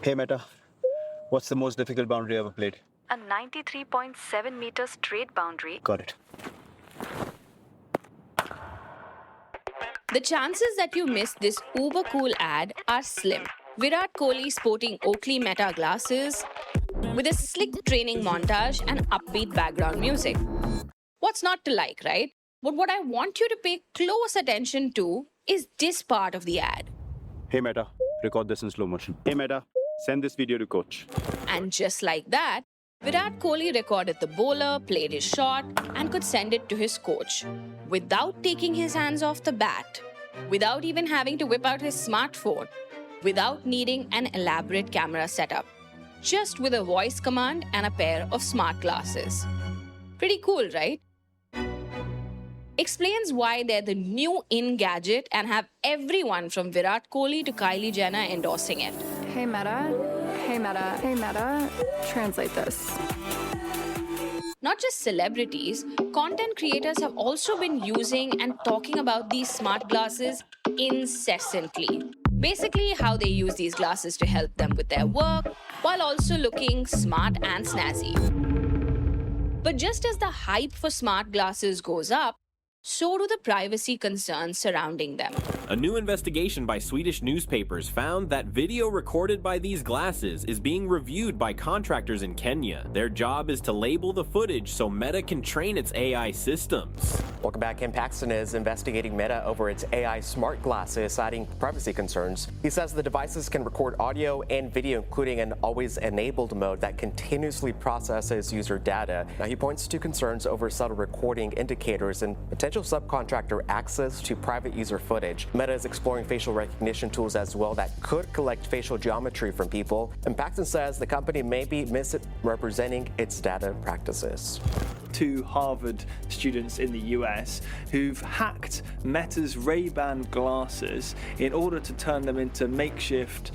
Hey Meta, what's the most difficult boundary ever played? A 93.7 meter straight boundary. Got it. The chances that you miss this uber cool ad are slim. Virat Kohli sporting Oakley Meta glasses with a slick training montage and upbeat background music. What's not to like, right? But what I want you to pay close attention to is this part of the ad. Hey Meta, record this in slow motion. Hey Meta, send this video to coach. And just like that, Virat Kohli recorded the bowler, played his shot, and could send it to his coach without taking his hands off the bat, without even having to whip out his smartphone, without needing an elaborate camera setup, just with a voice command and a pair of smart glasses. Pretty cool, right? Explains why they're the new in gadget and have everyone from Virat Kohli to Kylie Jenner endorsing it. Hey Meta, hey Meta, hey Meta, translate this. Not just celebrities, content creators have also been using and talking about these smart glasses incessantly. Basically, how they use these glasses to help them with their work while also looking smart and snazzy. But just as the hype for smart glasses goes up, so do the privacy concerns surrounding them. A new investigation by Swedish newspapers found that video recorded by these glasses is being reviewed by contractors in Kenya. Their job is to label the footage so Meta can train its AI systems. Welcome back. Ken Paxton is investigating Meta over its AI smart glasses, citing privacy concerns. He says the devices can record audio and video, including an always-enabled mode that continuously processes user data. Now, he points to concerns over subtle recording indicators and potential subcontractor access to private user footage. Meta is exploring facial recognition tools as well that could collect facial geometry from people. And Paxton says the company may be misrepresenting its data practices. 2 Harvard students in the US who've hacked Meta's Ray-Ban glasses in order to turn them into makeshift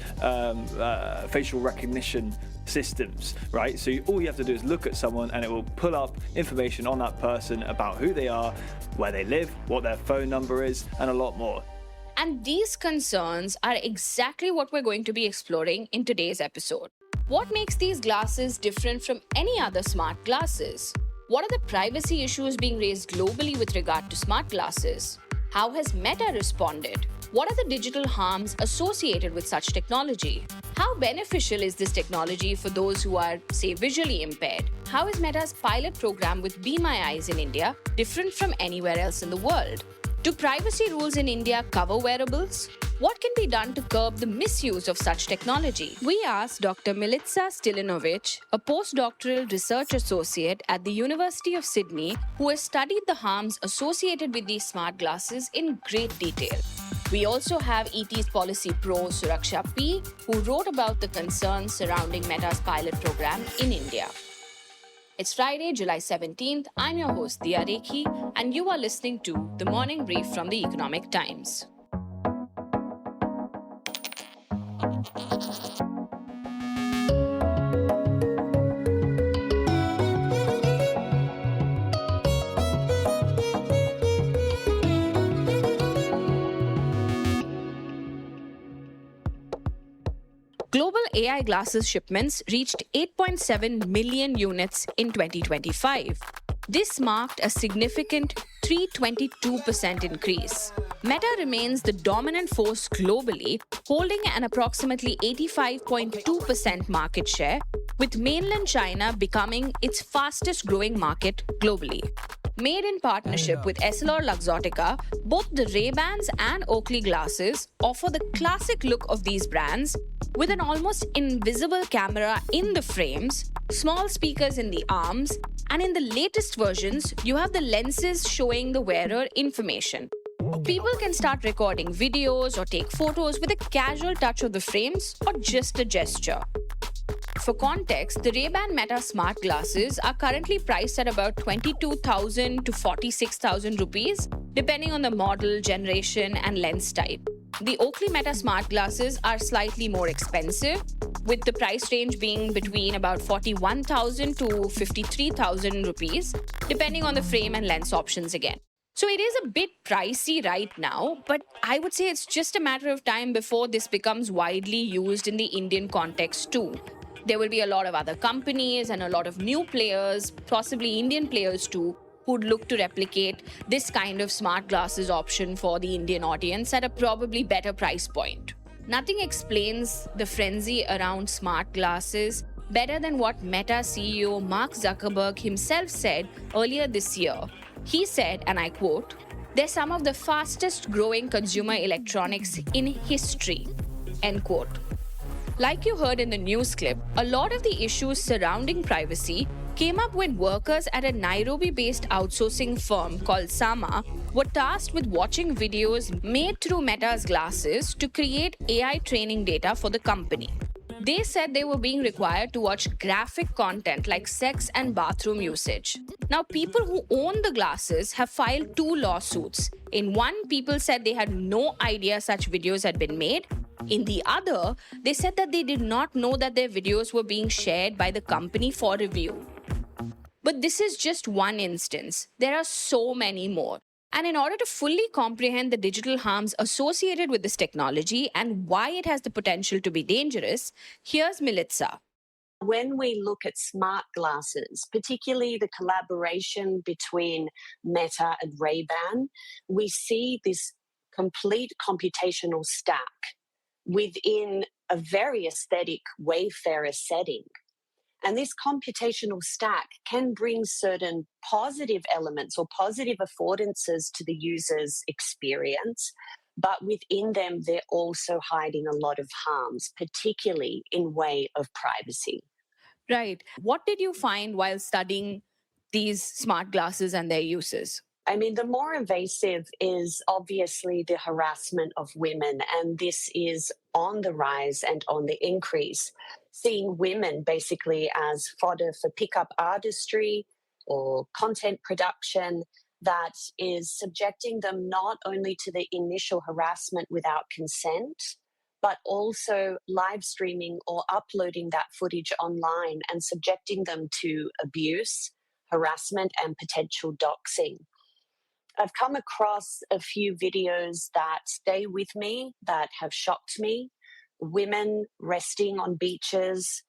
facial recognition systems, right? So all you have to do is look at someone and it will pull up information on that person about who they are, where they live, what their phone number is, and a lot more. And these concerns are exactly what we're going to be exploring in today's episode. What makes these glasses different from any other smart glasses? What are the privacy issues being raised globally with regard to smart glasses? How has Meta responded? What are the digital harms associated with such technology? How beneficial is this technology for those who are, say, visually impaired? How is Meta's pilot program with Be My Eyes in India different from anywhere else in the world? Do privacy rules in India cover wearables? What can be done to curb the misuse of such technology? We asked Dr Milica Stilinovic, a postdoctoral research associate at the University of Sydney, who has studied the harms associated with these smart glasses in great detail. We also have ET's policy pro Suraksha P, who wrote about the concerns surrounding Meta's pilot program in India. It's Friday, July 17th. I'm your host, Dia Rekhi, and you are listening to The Morning Brief from The Economic Times. Global AI glasses shipments reached 8.7 million units in 2025. This marked a significant 322% increase. Meta remains the dominant force globally, holding an approximately 85.2% market share, with mainland China becoming its fastest growing market globally. Made in partnership with EssilorLuxottica, both the Ray-Bans and Oakley glasses offer the classic look of these brands with an almost invisible camera in the frames, small speakers in the arms, and in the latest versions, you have the lenses showing the wearer information. People can start recording videos or take photos with a casual touch of the frames or just a gesture. For context, the Ray-Ban Meta smart glasses are currently priced at about 22,000 to 46,000 rupees, depending on the model, generation, and lens type. The Oakley Meta smart glasses are slightly more expensive, with the price range being between about 41,000 to 53,000 rupees, depending on the frame and lens options again. So it is a bit pricey right now, but I would say it's just a matter of time before this becomes widely used in the Indian context too. There will be a lot of other companies and a lot of new players, possibly Indian players too, who'd look to replicate this kind of smart glasses option for the Indian audience at a probably better price point. Nothing explains the frenzy around smart glasses better than what Meta CEO Mark Zuckerberg himself said earlier this year. He said, and I quote, "They're some of the fastest growing consumer electronics in history," end quote. Like you heard in the news clip, a lot of the issues surrounding privacy came up when workers at a Nairobi-based outsourcing firm called Sama were tasked with watching videos made through Meta's glasses to create AI training data for the company. They said they were being required to watch graphic content like sex and bathroom usage. Now, people who own the glasses have filed 2 lawsuits. In one, people said they had no idea such videos had been made. In the other, they said that they did not know that their videos were being shared by the company for review. But this is just one instance. There are so many more. And in order to fully comprehend the digital harms associated with this technology and why it has the potential to be dangerous, here's Milica. When we look at smart glasses, particularly the collaboration between Meta and Ray-Ban, we see this complete computational stack within a very aesthetic Wayfarer setting. And this computational stack can bring certain positive elements or positive affordances to the user's experience, but within them, they're also hiding a lot of harms, particularly in way of privacy. Right. What did you find while studying these smart glasses and their uses? I mean, the more invasive is obviously the harassment of women, and this is on the rise and on the increase. Seeing women basically as fodder for pickup artistry or content production that is subjecting them not only to the initial harassment without consent, but also live streaming or uploading that footage online and subjecting them to abuse, harassment, and potential doxing. I've come across a few videos that stay with me, that have shocked me. Women resting on beaches,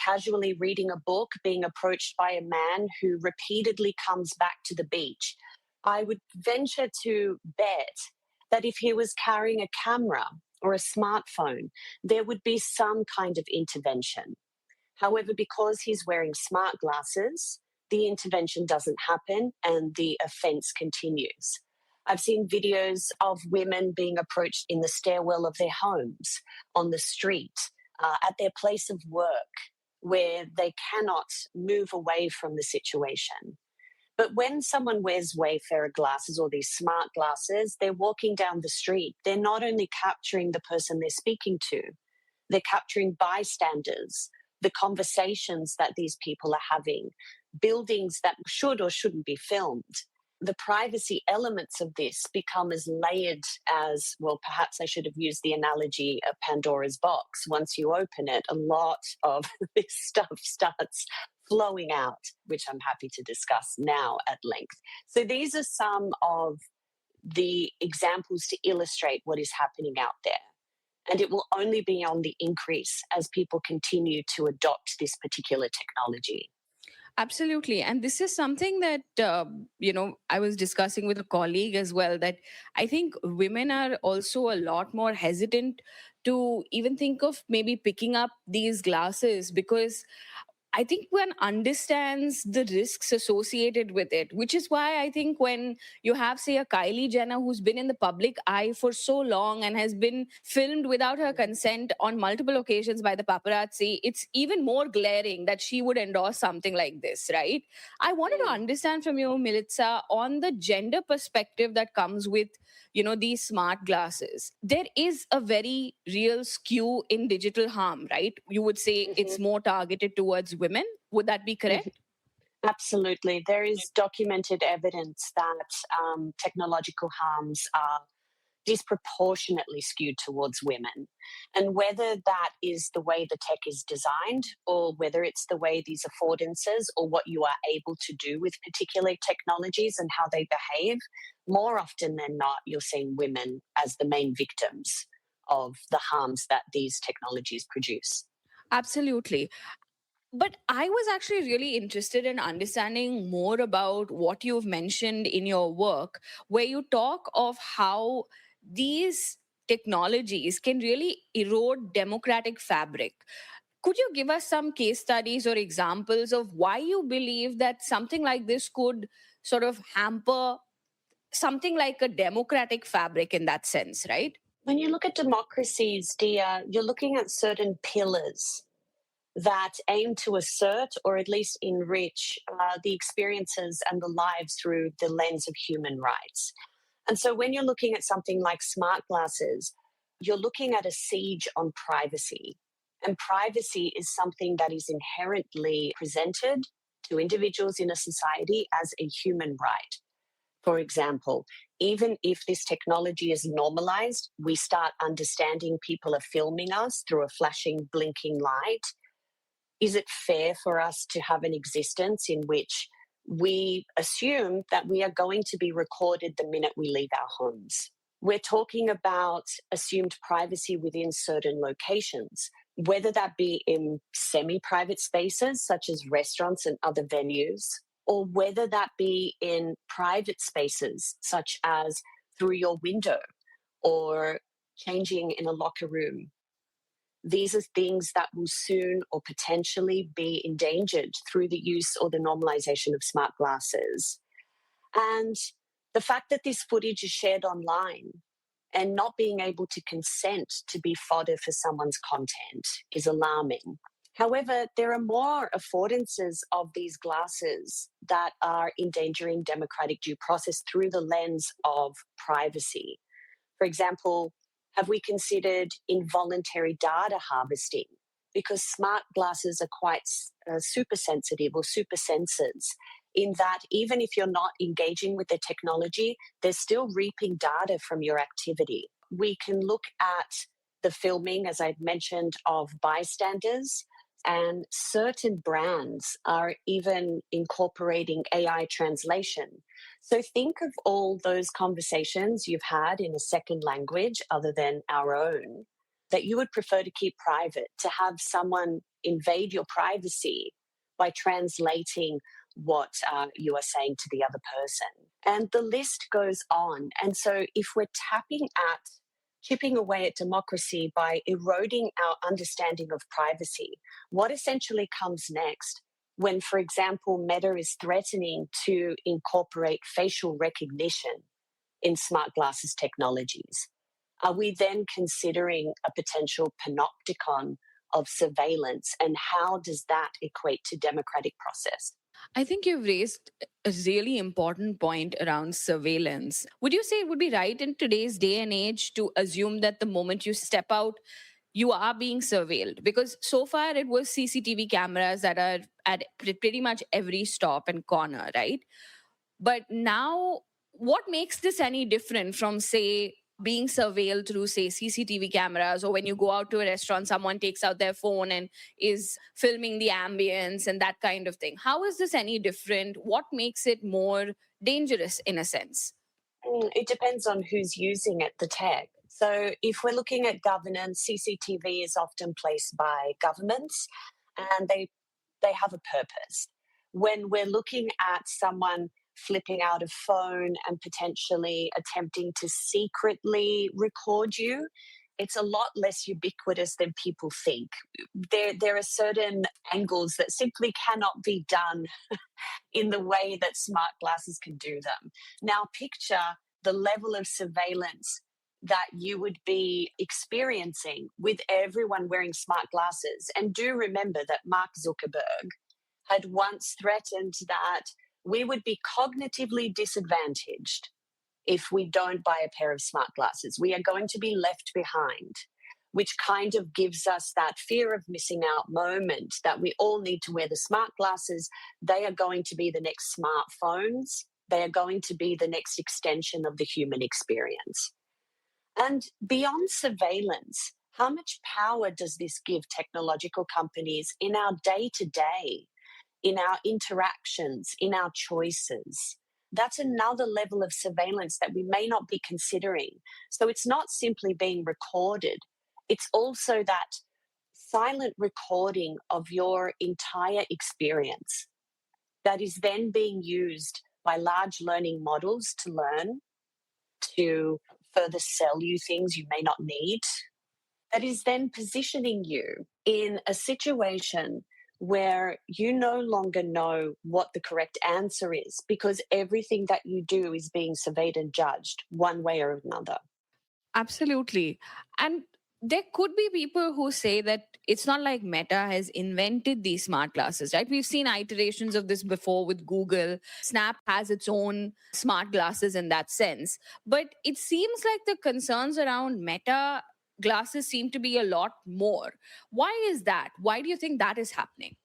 casually reading a book, being approached by a man who repeatedly comes back to the beach. I would venture to bet that if he was carrying a camera or a smartphone, there would be some kind of intervention. However, because he's wearing smart glasses, the intervention doesn't happen and the offence continues. I've seen videos of women being approached in the stairwell of their homes, on the street, at their place of work, where they cannot move away from the situation. But when someone wears Wayfarer glasses or these smart glasses, they're walking down the street. They're not only capturing the person they're speaking to, they're capturing bystanders, the conversations that these people are having, buildings that should or shouldn't be filmed. The privacy elements of this become as layered as, well, perhaps I should have used the analogy of Pandora's box. Once you open it, a lot of this stuff starts flowing out, which I'm happy to discuss now at length. So these are some of the examples to illustrate what is happening out there. And it will only be on the increase as people continue to adopt this particular technology. Absolutely. And this is something that, I was discussing with a colleague as well, that I think women are also a lot more hesitant to even think of maybe picking up these glasses, because I think one understands the risks associated with it, which is why I think when you have, say, a Kylie Jenner who's been in the public eye for so long and has been filmed without her consent on multiple occasions by the paparazzi, it's even more glaring that she would endorse something like this, right? I wanted to understand from you, Milica, on the gender perspective that comes with, these smart glasses. There is a very real skew in digital harm, right? You would say it's more targeted towards women. Would that be correct? Absolutely. There is documented evidence that technological harms are disproportionately skewed towards women. And whether that is the way the tech is designed, or whether it's the way these affordances or what you are able to do with particular technologies and how they behave, more often than not, you're seeing women as the main victims of the harms that these technologies produce. Absolutely. But I was actually really interested in understanding more about what you've mentioned in your work, where you talk of how these technologies can really erode democratic fabric. Could you give us some case studies or examples of why you believe that something like this could sort of hamper something like a democratic fabric in that sense, right? When you look at democracies, Dia, you're looking at certain pillars that aim to assert or at least enrich the experiences and the lives through the lens of human rights. And so when you're looking at something like smart glasses, you're looking at a siege on privacy. And privacy is something that is inherently presented to individuals in a society as a human right. For example, even if this technology is normalized, we start understanding people are filming us through a flashing, blinking light. Is it fair for us to have an existence in which we assume that we are going to be recorded the minute we leave our homes? We're talking about assumed privacy within certain locations, whether that be in semi-private spaces such as restaurants and other venues, or whether that be in private spaces such as through your window or changing in a locker room. These are things that will soon or potentially be endangered through the use or the normalization of smart glasses. And the fact that this footage is shared online and not being able to consent to be fodder for someone's content is alarming. However, there are more affordances of these glasses that are endangering democratic due process through the lens of privacy. For example, have we considered involuntary data harvesting? Because smart glasses are quite super sensitive or super sensors, in that even if you're not engaging with the technology, they're still reaping data from your activity. We can look at the filming, as I've mentioned, of bystanders, and certain brands are even incorporating AI translation. So think of all those conversations you've had in a second language other than our own that you would prefer to keep private, to have someone invade your privacy by translating what you are saying to the other person. And the list goes on. And so if we're chipping away at democracy by eroding our understanding of privacy, what essentially comes next when, for example, Meta is threatening to incorporate facial recognition in smart glasses technologies? Are we then considering a potential panopticon of surveillance, and how does that equate to democratic process? I think you've raised a really important point around surveillance. Would you say it would be right in today's day and age to assume that the moment you step out, you are being surveilled? Because so far it was CCTV cameras that are at pretty much every stop and corner, right? But now, what makes this any different from, say, being surveilled through, say, CCTV cameras, or when you go out to a restaurant, someone takes out their phone and is filming the ambience and that kind of thing? How is this any different? What makes it more dangerous in a sense? It depends on who's using it, the tech. So if we're looking at governance, CCTV is often placed by governments, and they have a purpose. When we're looking at someone flipping out a phone and potentially attempting to secretly record you, it's a lot less ubiquitous than people think. There are certain angles that simply cannot be done in the way that smart glasses can do them. Now, picture the level of surveillance that you would be experiencing with everyone wearing smart glasses. And do remember that Mark Zuckerberg had once threatened that we would be cognitively disadvantaged if we don't buy a pair of smart glasses. We are going to be left behind, which kind of gives us that fear of missing out moment that we all need to wear the smart glasses. They are going to be the next smartphones. They are going to be the next extension of the human experience. And beyond surveillance, how much power does this give technological companies in our day-to-day, in our interactions, in our choices? that's another level of surveillance that we may not be considering. So it's not simply being recorded, it's also that silent recording of your entire experience that is then being used by large learning models to learn, to further sell you things you may not need, that is then positioning you in a situation where you no longer know what the correct answer is because everything that you do is being surveyed and judged one way or another. Absolutely. And there could be people who say that it's not like Meta has invented these smart glasses, right? We've seen iterations of this before with Google. Snap has its own smart glasses in that sense. But it seems like the concerns around Meta glasses seem to be a lot more. Why is that? Why do you think that is happening?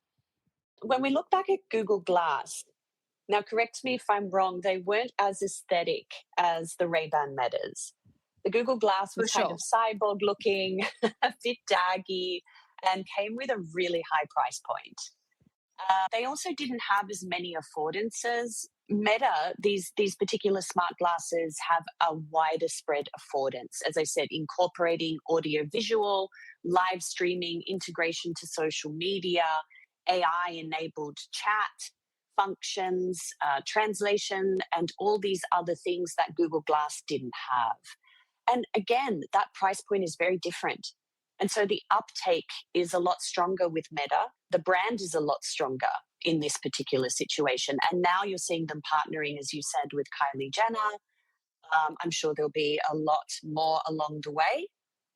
When we look back at Google Glass, now correct me if I'm wrong, they weren't as aesthetic as the Ray-Ban Metas. The Google Glass was kind of cyborg looking, a bit daggy, and came with a really high price point. They also didn't have as many affordances. Meta, these particular smart glasses have a wider spread affordance, as I said, incorporating audio-visual, live streaming, integration to social media, AI-enabled chat functions, translation, and all these other things that Google Glass didn't have. And again, that price point is very different. And so the uptake is a lot stronger with Meta. The brand is a lot stronger in this particular situation. And now you're seeing them partnering, as you said, with Kylie Jenner. I'm sure there'll be a lot more along the way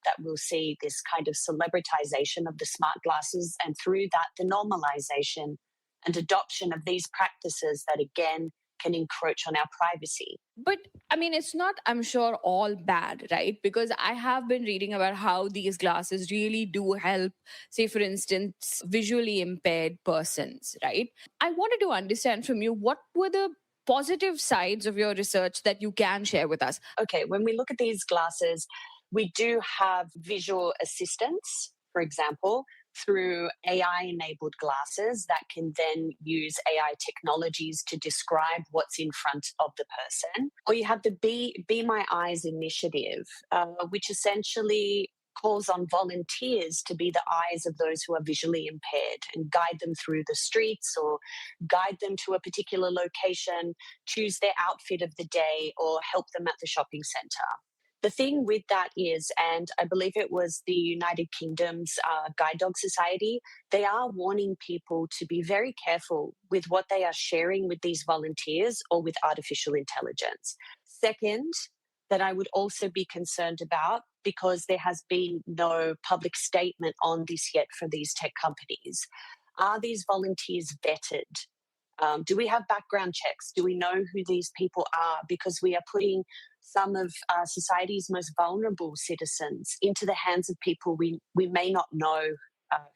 that we'll see this kind of celebritization of the smart glasses, and through that, the normalization and adoption of these practices that, again, can encroach on our privacy. But I mean, it's not, I'm sure, all bad, right? Because I have been reading about how these glasses really do help, say, for instance, visually impaired persons, right? I wanted to understand from you, what were the positive sides of your research that you can share with us? Okay, when we look at these glasses, we do have visual assistance, for example, through AI-enabled glasses that can then use AI technologies to describe what's in front of the person. Or you have the Be My Eyes initiative, which essentially calls on volunteers to be the eyes of those who are visually impaired and guide them through the streets or guide them to a particular location, choose their outfit of the day, or help them at the shopping centre. The thing with that is, and I believe it was the United Kingdom's Guide Dog Society, they are warning people to be very careful with what they are sharing with these volunteers or with artificial intelligence. Second, that I would also be concerned about, because there has been no public statement on this yet for these tech companies, are these volunteers vetted? Do we have background checks? Do we know who these people are? Because we are putting some of society's most vulnerable citizens into the hands of people we may not know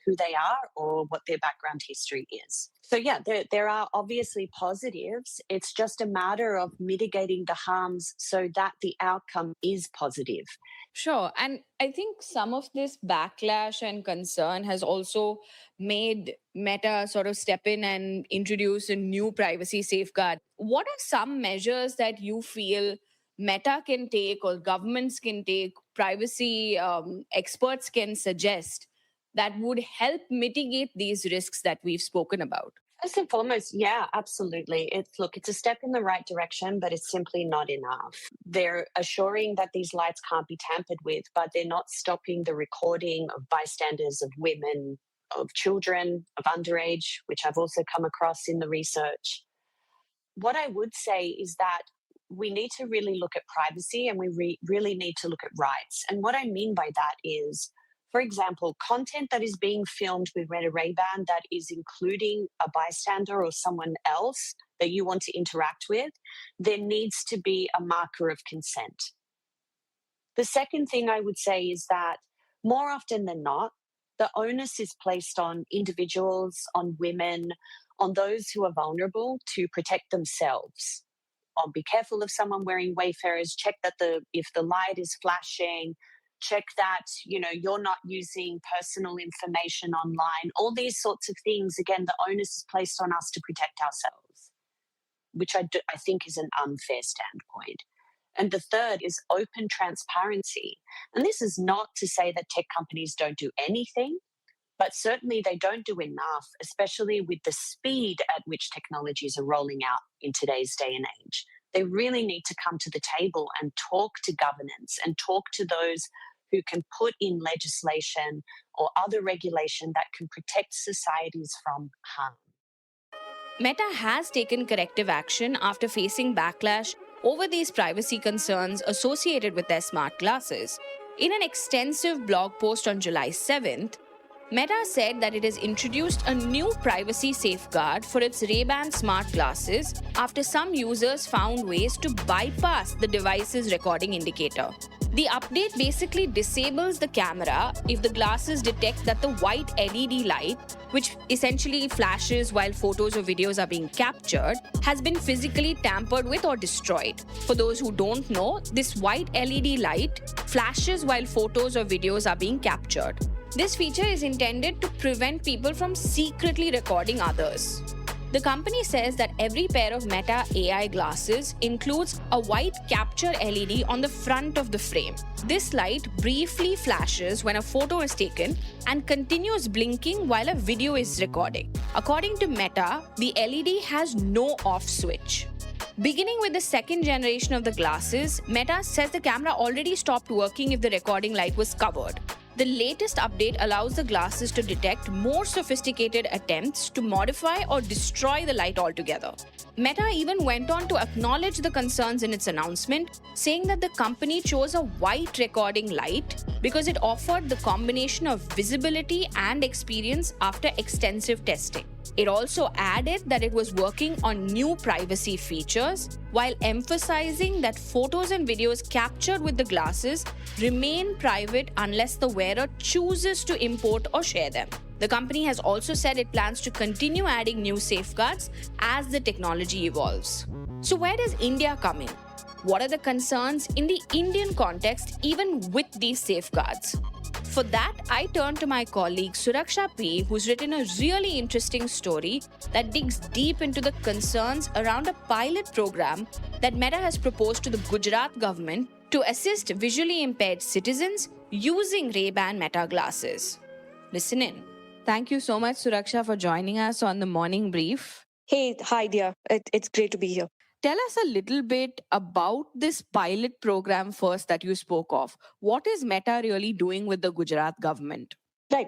who they are or what their background history is. So yeah, there are obviously positives. It's just a matter of mitigating the harms so that the outcome is positive. Sure. And I think some of this backlash and concern has also made Meta sort of step in and introduce a new privacy safeguard. What are some measures that you feel Meta can take or governments can take, privacy experts can suggest that would help mitigate these risks that we've spoken about? First and foremost, yeah, absolutely. It's a step in the right direction, but it's simply not enough. They're assuring that these lights can't be tampered with, but they're not stopping the recording of bystanders, of women, of children, of underage, which I've also come across in the research. What I would say is that we need to really look at privacy, and we really need to look at rights. And what I mean by that is, for example, content that is being filmed with Meta Ray-Ban that is including a bystander or someone else that you want to interact with, there needs to be a marker of consent. The second thing I would say is that more often than not, the onus is placed on individuals, on women, on those who are vulnerable to protect themselves. Be careful of someone wearing wayfarers, check that if the light is flashing, check that you're not using personal information online, all these sorts of things. Again, the onus is placed on us to protect ourselves. which I think is an unfair standpoint. And the third is open transparency. And this is not to say that tech companies don't do anything, but certainly they don't do enough, especially with the speed at which technologies are rolling out in today's day and age. They really need to come to the table and talk to governance and talk to those who can put in legislation or other regulation that can protect societies from harm. Meta has taken corrective action after facing backlash over these privacy concerns associated with their smart glasses. In an extensive blog post on July 7th, Meta said that it has introduced a new privacy safeguard for its Ray-Ban smart glasses after some users found ways to bypass the device's recording indicator. The update basically disables the camera if the glasses detect that the white LED light, which essentially flashes while photos or videos are being captured, has been physically tampered with or destroyed. For those who don't know, this white LED light flashes while photos or videos are being captured. This feature is intended to prevent people from secretly recording others. The company says that every pair of Meta AI glasses includes a white capture LED on the front of the frame. This light briefly flashes when a photo is taken and continues blinking while a video is recording. According to Meta, the LED has no off switch. Beginning with the second generation of the glasses, Meta says the camera already stopped working if the recording light was covered. The latest update allows the glasses to detect more sophisticated attempts to modify or destroy the light altogether. Meta even went on to acknowledge the concerns in its announcement, saying that the company chose a white recording light because it offered the combination of visibility and experience after extensive testing. It also added that it was working on new privacy features while emphasizing that photos and videos captured with the glasses remain private unless the wearer chooses to import or share them. The company has also said it plans to continue adding new safeguards as the technology evolves. So where does India come in? What are the concerns in the Indian context even with these safeguards? For that, I turn to my colleague Suraksha P, who's written a really interesting story that digs deep into the concerns around a pilot program that Meta has proposed to the Gujarat government to assist visually impaired citizens using Ray-Ban Meta glasses. Listen in. Thank you so much, Suraksha, for joining us on the morning brief. Hey, hi, Dia. It's great to be here. Tell us a little bit about this pilot program first that you spoke of. What is Meta really doing with the Gujarat government? Right.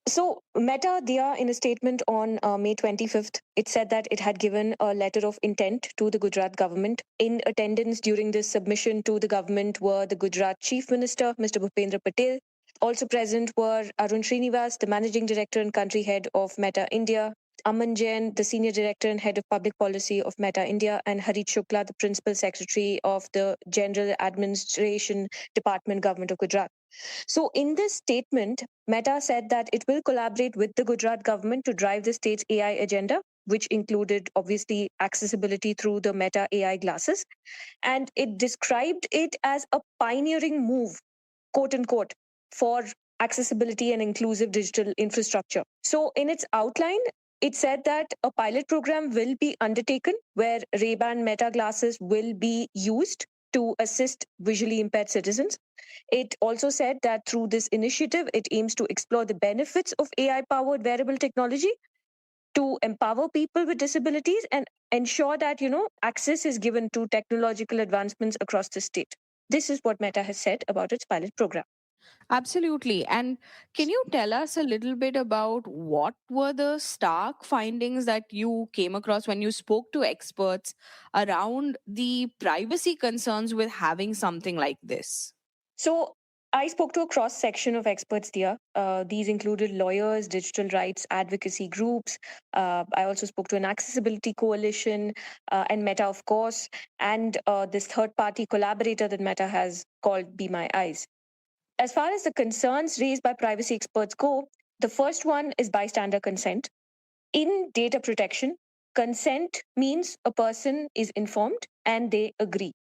So, Meta, Dia, in a statement on May 25th, it said that it had given a letter of intent to the Gujarat government. In attendance during this submission to the government were the Gujarat Chief Minister, Mr. Bhupendra Patel. Also present were Arun Srinivas, the Managing Director and Country Head of Meta India, Aman Jain, the Senior Director and Head of Public Policy of Meta India, and Harit Shukla, the Principal Secretary of the General Administration Department, Government of Gujarat. So in this statement, Meta said that it will collaborate with the Gujarat government to drive the state's AI agenda, which included obviously accessibility through the Meta AI glasses. And it described it as a pioneering move, quote unquote, for accessibility and inclusive digital infrastructure. So in its outline, it said that a pilot program will be undertaken where Ray-Ban Meta glasses will be used to assist visually impaired citizens. It also said that through this initiative, it aims to explore the benefits of AI-powered wearable technology to empower people with disabilities and ensure that, access is given to technological advancements across the state. This is what Meta has said about its pilot program. Absolutely. And can you tell us a little bit about what were the stark findings that you came across when you spoke to experts around the privacy concerns with having something like this? So I spoke to a cross-section of experts here. These included lawyers, digital rights advocacy groups. I also spoke to an accessibility coalition and Meta, of course, and this third-party collaborator that Meta has called Be My Eyes. As far as the concerns raised by privacy experts go, the first one is bystander consent. In data protection, consent means a person is informed and they agree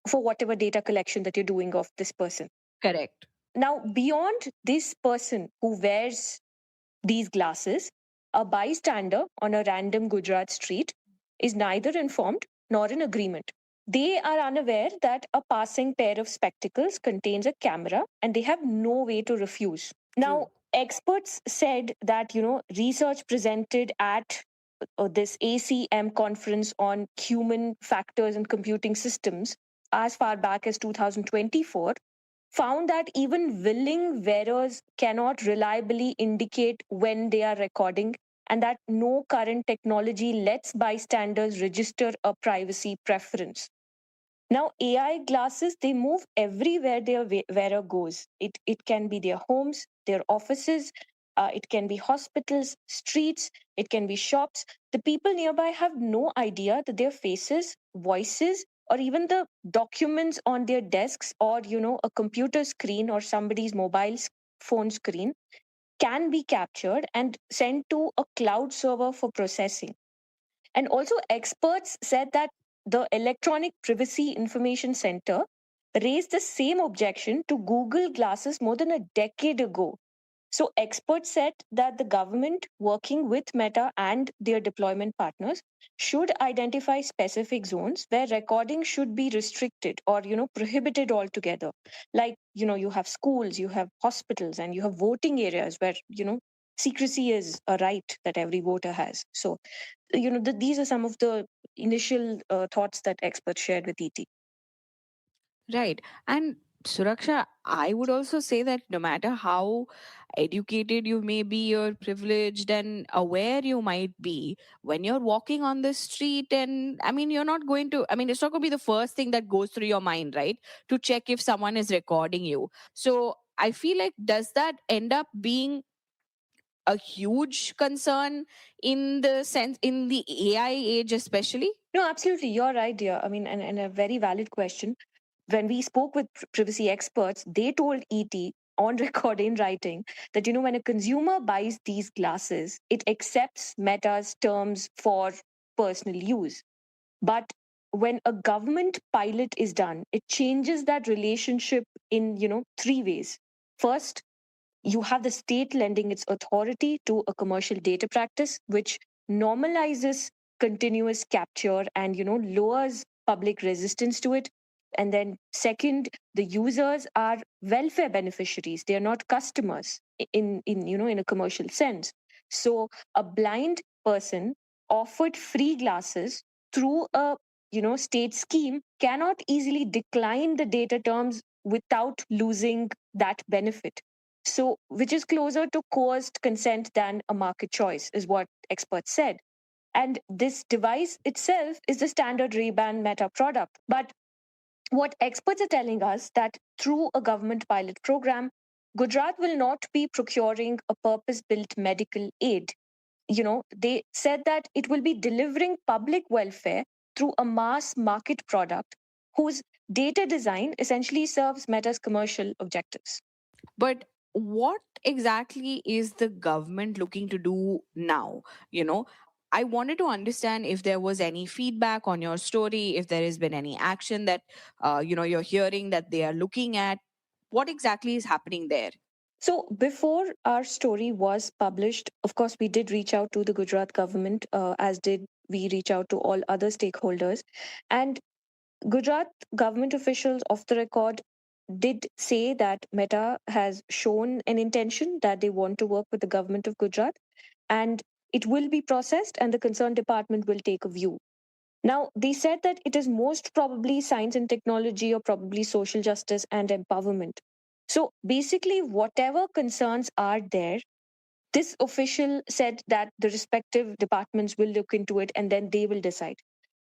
for whatever data collection that you're doing of this person. Correct. Now, beyond this person who wears these glasses, a bystander on a random Gujarat street is neither informed nor an agreement. They are unaware that a passing pair of spectacles contains a camera and they have no way to refuse. Now, experts said that, research presented at this ACM conference on human factors and computing systems as far back as 2024 found that even willing wearers cannot reliably indicate when they are recording, and that no current technology lets bystanders register a privacy preference. Now, AI glasses, they move everywhere their wearer goes. It can be their homes, their offices, it can be hospitals, streets, it can be shops. The people nearby have no idea that their faces, voices, or even the documents on their desks or, a computer screen or somebody's phone screen can be captured and sent to a cloud server for processing. And also, experts said that the Electronic Privacy Information Center raised the same objection to Google Glasses more than a decade ago. So, experts said that the government, working with Meta and their deployment partners, should identify specific zones where recording should be restricted or, prohibited altogether. Like, you have schools, you have hospitals, and you have voting areas where, secrecy is a right that every voter has. So, these are some of the initial thoughts that experts shared with ET. Right. And Suraksha, I would also say that no matter how educated you may be or privileged and aware you might be, when you're walking on the street, and I mean, you're not going to, I mean, it's not going to be the first thing that goes through your mind, right? To check if someone is recording you. So I feel like, does that end up being a huge concern in the sense, in the AI age, especially? No, absolutely. You're right, dear. I mean, and a very valid question. When we spoke with privacy experts, they told ET on record in writing that, when a consumer buys these glasses, it accepts Meta's terms for personal use. But when a government pilot is done, it changes that relationship in, three ways. First, you have the state lending its authority to a commercial data practice, which normalizes continuous capture and, lowers public resistance to it. And then second, the users are welfare beneficiaries. They are not customers in a commercial sense. So a blind person offered free glasses through a state scheme cannot easily decline the data terms without losing that benefit. So, which is closer to coerced consent than a market choice, is what experts said. And this device itself is the standard Ray-Ban Meta product. But what experts are telling us that through a government pilot program, Gujarat will not be procuring a purpose-built medical aid. They said that it will be delivering public welfare through a mass market product whose data design essentially serves Meta's commercial objectives. But what exactly is the government looking to do now? I wanted to understand if there was any feedback on your story, if there has been any action that you're hearing that they are looking at. What exactly is happening there? So, before our story was published, of course, we did reach out to the Gujarat government, as did we reach out to all other stakeholders. And Gujarat government officials, off the record, did say that Meta has shown an intention that they want to work with the government of Gujarat, and it will be processed, and the concerned department will take a view. Now, they said that it is most probably science and technology or probably social justice and empowerment. So basically, whatever concerns are there, this official said that the respective departments will look into it and then they will decide.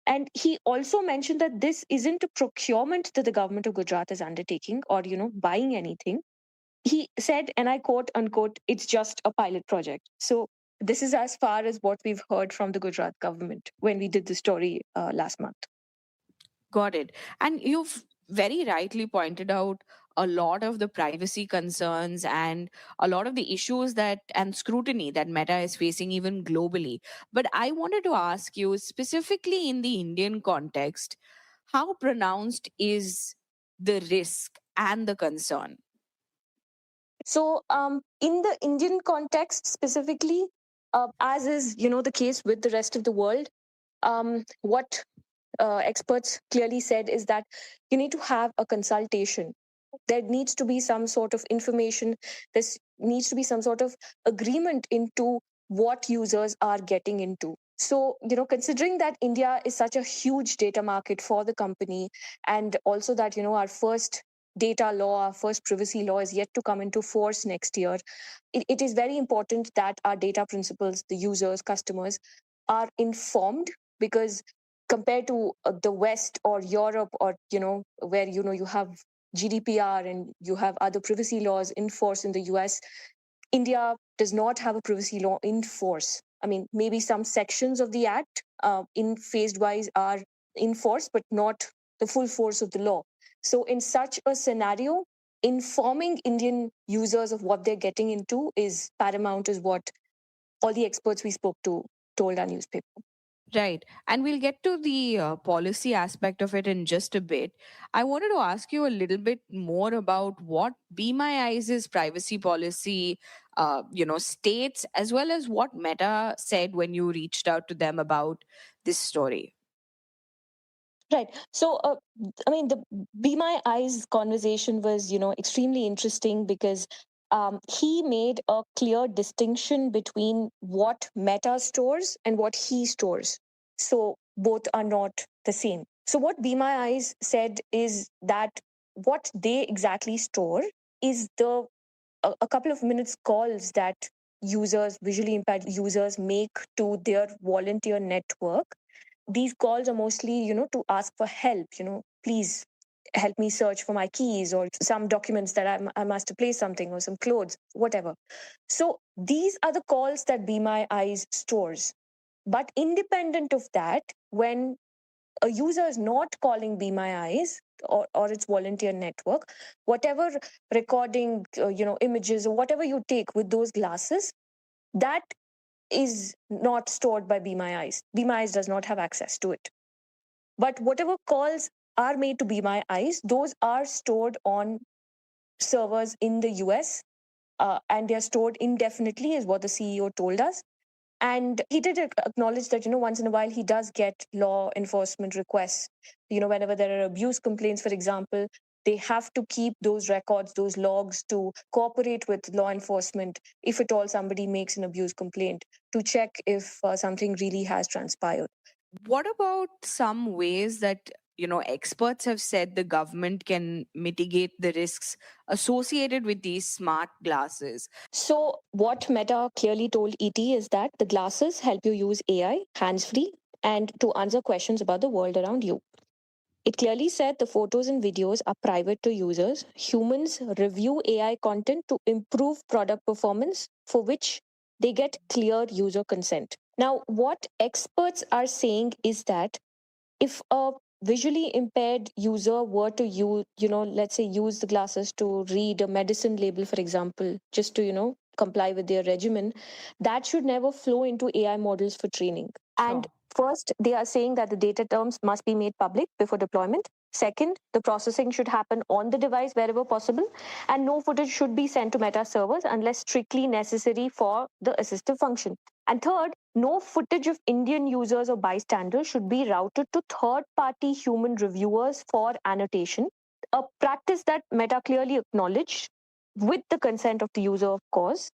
And he also mentioned that this isn't a procurement that the government of Gujarat is undertaking or, buying anything. He said, and I quote unquote, it's just a pilot project. So this is as far as what we've heard from the Gujarat government when we did the story last month. Got it. And you've very rightly pointed out a lot of the privacy concerns and a lot of the issues that and scrutiny that Meta is facing even globally. But I wanted to ask you, specifically in the Indian context, how pronounced is the risk and the concern? So, in the Indian context specifically, as is the case with the rest of the world, what experts clearly said is that you need to have a consultation. There needs to be some sort of information. There needs to be some sort of agreement into what users are getting into. So, considering that India is such a huge data market for the company, and also that, our first data law, our first privacy law is yet to come into force next year, it is very important that our data principals, the users, customers, are informed, because compared to the West or Europe, or where you have GDPR and you have other privacy laws in force in the US, India does not have a privacy law in force. I mean, maybe some sections of the act in phased wise are in force, but not the full force of the law. So, in such a scenario, informing Indian users of what they're getting into is paramount, is what all the experts we spoke to told our newspaper. Right. And we'll get to the policy aspect of it in just a bit. I wanted to ask you a little bit more about what Be My Eyes' privacy policy, states, as well as what Meta said when you reached out to them about this story. Right. So, the Be My Eyes conversation was, extremely interesting, because he made a clear distinction between what Meta stores and what he stores. So, both are not the same. So, what Be My Eyes said is that what they exactly store is a couple of minutes calls that users, visually impaired users, make to their volunteer network. These calls are mostly, to ask for help, please help me search for my keys or some documents that I must place something, or some clothes, whatever. So these are the calls that Be My Eyes stores. But independent of that, when a user is not calling Be My Eyes or its volunteer network, whatever recording, images or whatever you take with those glasses, that is not stored by Be My Eyes. Be My Eyes does not have access to it. But whatever calls are made to Be My Eyes, those are stored on servers in the US, and they are stored indefinitely, is what the CEO told us. And he did acknowledge that, once in a while he does get law enforcement requests. Whenever there are abuse complaints, for example, they have to keep those records, those logs, to cooperate with law enforcement if at all somebody makes an abuse complaint, to check if something really has transpired. What about some ways that experts have said the government can mitigate the risks associated with these smart glasses? So, what Meta clearly told ET is that the glasses help you use AI hands free and to answer questions about the world around you. It clearly said the photos and videos are private to users. Humans review AI content to improve product performance, for which they get clear user consent. Now, what experts are saying is that if a visually impaired user were to use, let's say use the glasses to read a medicine label, for example, just to, comply with their regimen, that should never flow into AI models for training. And first, they are saying that the data terms must be made public before deployment. Second, the processing should happen on the device wherever possible, and no footage should be sent to Meta servers unless strictly necessary for the assistive function. And third, no footage of Indian users or bystanders should be routed to third-party human reviewers for annotation, a practice that Meta clearly acknowledged with the consent of the user, of course.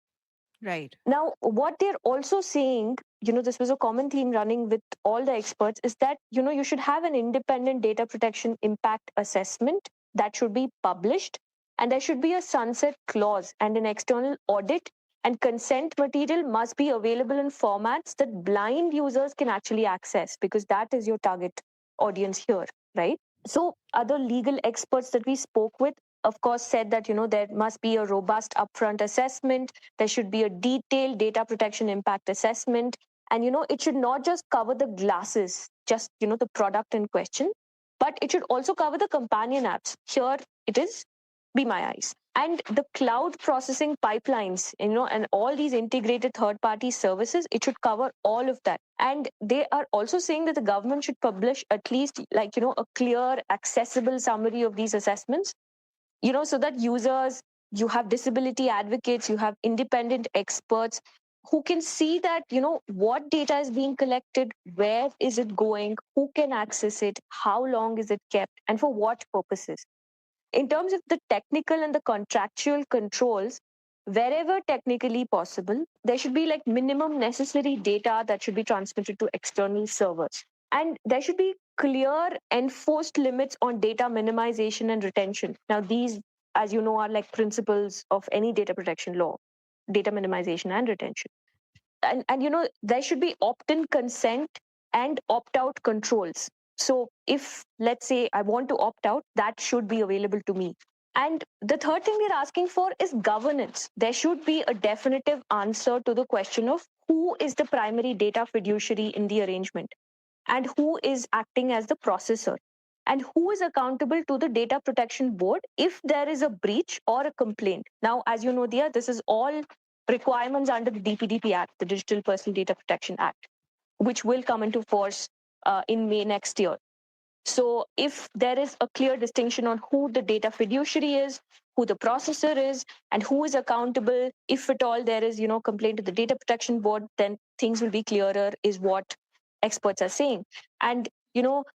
Right. Now, what they're also saying, this was a common theme running with all the experts, is that, you should have an independent data protection impact assessment that should be published, and there should be a sunset clause and an external audit, and consent material must be available in formats that blind users can actually access, because that is your target audience here, right? So other legal experts that we spoke with, of course, said that, there must be a robust upfront assessment. There should be a detailed data protection impact assessment. And, it should not just cover the glasses, just, the product in question, but it should also cover the companion apps. Here it is Be My Eyes. And the cloud processing pipelines, and all these integrated third-party services, it should cover all of that. And they are also saying that the government should publish at least a clear, accessible summary of these assessments, so that users, you have disability advocates, you have independent experts, who can see that, what data is being collected, where is it going, who can access it, how long is it kept, and for what purposes. In terms of the technical and the contractual controls, wherever technically possible, there should be like minimum necessary data that should be transmitted to external servers. And there should be clear enforced limits on data minimization and retention. Now, these, as you know, are like principles of any data protection law, data minimization and retention. And there should be opt-in consent and opt-out controls. So if, let's say, I want to opt out, that should be available to me. And the third thing we're asking for is governance. There should be a definitive answer to the question of who is the primary data fiduciary in the arrangement and who is acting as the processor and who is accountable to the data protection board if there is a breach or a complaint. Now, as you know, Dia, this is all requirements under the DPDP Act, the Digital Personal Data Protection Act, which will come into force in May next year. So if there is a clear distinction on who the data fiduciary is, who the processor is, and who is accountable, if at all there is, complaint to the data protection board, then things will be clearer, is what experts are saying. And,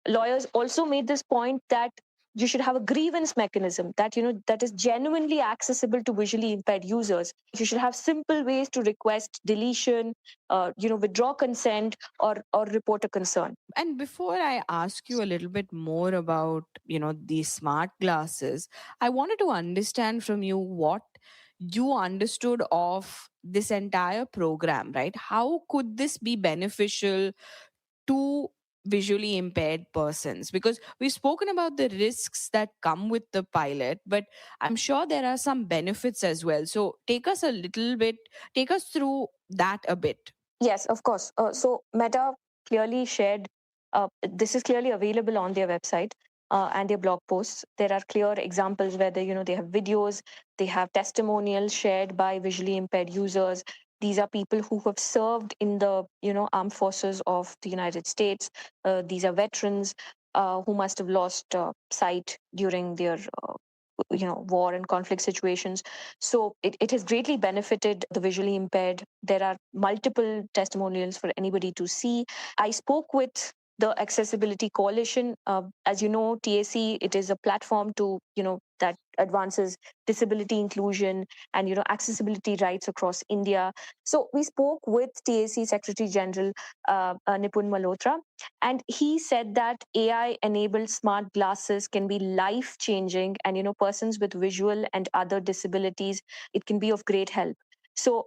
lawyers also made this point that you should have a grievance mechanism that, that is genuinely accessible to visually impaired users. You should have simple ways to request deletion, withdraw consent or report a concern. And before I ask you a little bit more about, these smart glasses, I wanted to understand from you what you understood of this entire program, right? How could this be beneficial to visually impaired persons? Because we've spoken about the risks that come with the pilot, but I'm sure there are some benefits as well. So take us through that a bit. Yes, of course. So Meta clearly shared, this is clearly available on their website and their blog posts. There are clear examples where they have videos, they have testimonials shared by visually impaired users. These are people who have served in the armed forces of the United States. These are veterans who must have lost sight during their war and conflict situations. So it has greatly benefited the visually impaired. There are multiple testimonials for anybody to see. I spoke with the Accessibility Coalition. As you know, TAC, it is a platform to, that advances disability inclusion and, accessibility rights across India. So we spoke with TAC Secretary General Nipun Malhotra, and he said that AI-enabled smart glasses can be life-changing, and, persons with visual and other disabilities, it can be of great help. So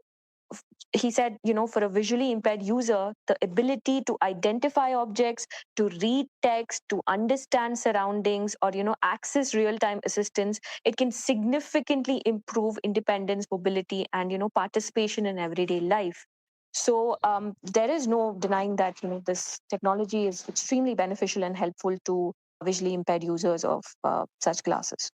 he said, for a visually impaired user, the ability to identify objects, to read text, to understand surroundings, or, access real-time assistance, it can significantly improve independence, mobility, and, participation in everyday life. So there is no denying that, this technology is extremely beneficial and helpful to visually impaired users of such glasses.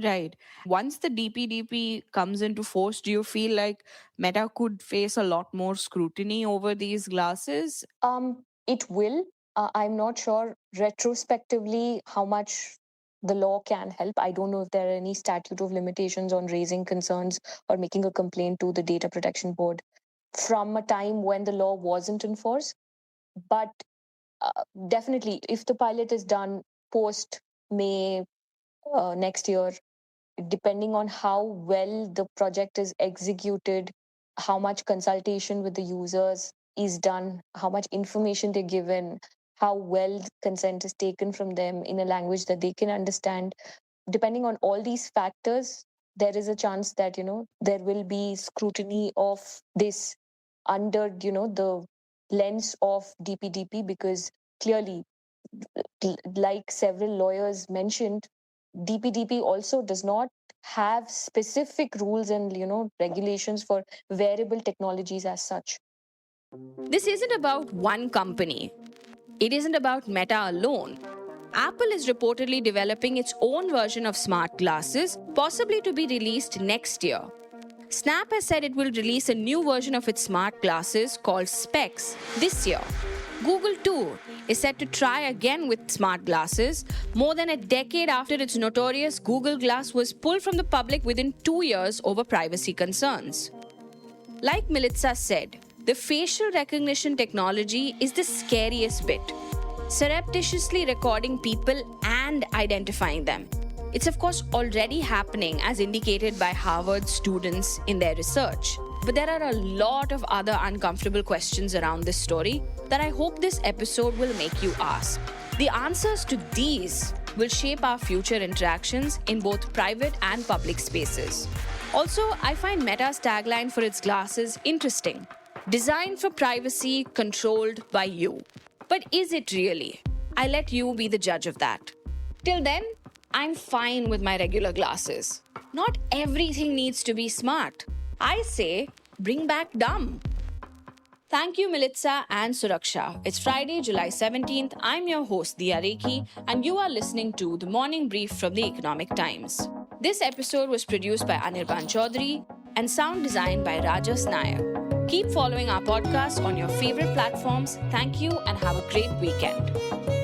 Right. Once the DPDP comes into force, do you feel like Meta could face a lot more scrutiny over these glasses? It will. I'm not sure retrospectively how much the law can help. I don't know if there are any statute of limitations on raising concerns or making a complaint to the Data Protection Board from a time when the law wasn't in force. But definitely, if the pilot is done post May next year, depending on how well the project is executed, how much consultation with the users is done, how much information they're given, how well consent is taken from them in a language that they can understand. Depending on all these factors, there is a chance that, there will be scrutiny of this under, the lens of DPDP, because clearly, like several lawyers mentioned, DPDP also does not have specific rules and regulations for wearable technologies as such. This isn't about one company. It isn't about Meta alone. Apple is reportedly developing its own version of smart glasses, possibly to be released next year. Snap has said it will release a new version of its smart glasses called Specs this year. Google, too, is set to try again with smart glasses more than a decade after its notorious Google Glass was pulled from the public within 2 years over privacy concerns. Like Milica said, the facial recognition technology is the scariest bit. Surreptitiously recording people and identifying them. It's of course already happening as indicated by Harvard students in their research. But there are a lot of other uncomfortable questions around this story that I hope this episode will make you ask. The answers to these will shape our future interactions in both private and public spaces. Also, I find Meta's tagline for its glasses interesting. Designed for privacy, controlled by you. But is it really? I let you be the judge of that. Till then, I'm fine with my regular glasses. Not everything needs to be smart. I say, bring back dumb. Thank you, Milica and Suraksha. It's Friday, July 17th. I'm your host, Dia Rekhi, and you are listening to The Morning Brief from the Economic Times. This episode was produced by Anirban Chaudhary and sound designed by Rajas Nair. Keep following our podcast on your favorite platforms. Thank you and have a great weekend.